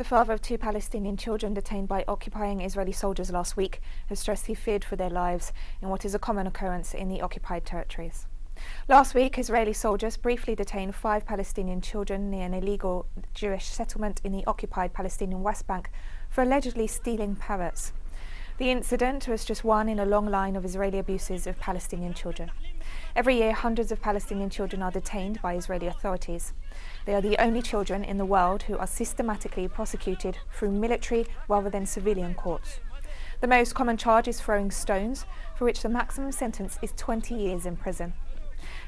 The father of two Palestinian children detained by occupying Israeli soldiers last week has stressed he feared for their lives in what is a common occurrence in the occupied territories. Last week, Israeli soldiers briefly detained 5 Palestinian children near an illegal Jewish settlement in the occupied Palestinian West Bank for allegedly stealing parrots. The incident was just one in a long line of Israeli abuses of Palestinian children. Every year, hundreds of Palestinian children are detained by Israeli authorities. They are the only children in the world who are systematically prosecuted through military rather than civilian courts. The most common charge is throwing stones, for which the maximum sentence is 20 years in prison.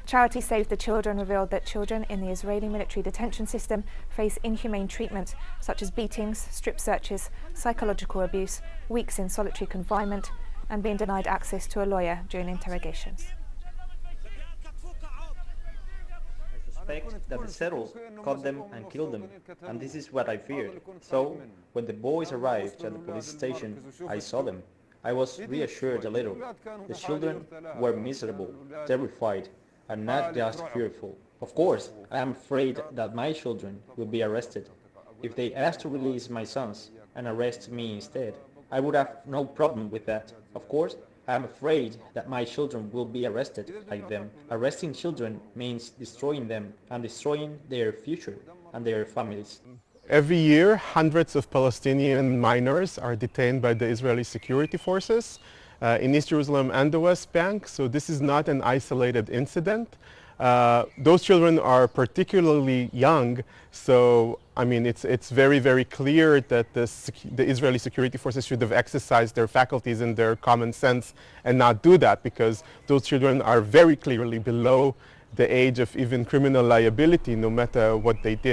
Charity Save the Children revealed that children in the Israeli military detention system face inhumane treatment such as beatings, strip searches, psychological abuse, weeks in solitary confinement, and being denied access to a lawyer during interrogations. I suspect that the settlers caught them and killed them, and this is what I feared. So, when the boys arrived at the police station, I saw them. I was reassured a little. The children were miserable, terrified, and not just fearful. Of course, I am afraid that my children will be arrested. If they ask to release my sons and arrest me instead, I would have no problem with that. Of course, I am afraid that my children will be arrested like them. Arresting children means destroying them and destroying their future and their families. Every year, hundreds of Palestinian minors are detained by the Israeli security forces in East Jerusalem and the West Bank, so this is not an isolated incident. Those children are particularly young, so I mean it's very, very clear that the Israeli security forces should have exercised their faculties and their common sense and not do that, because those children are very clearly below the age of even criminal liability, no matter what they did.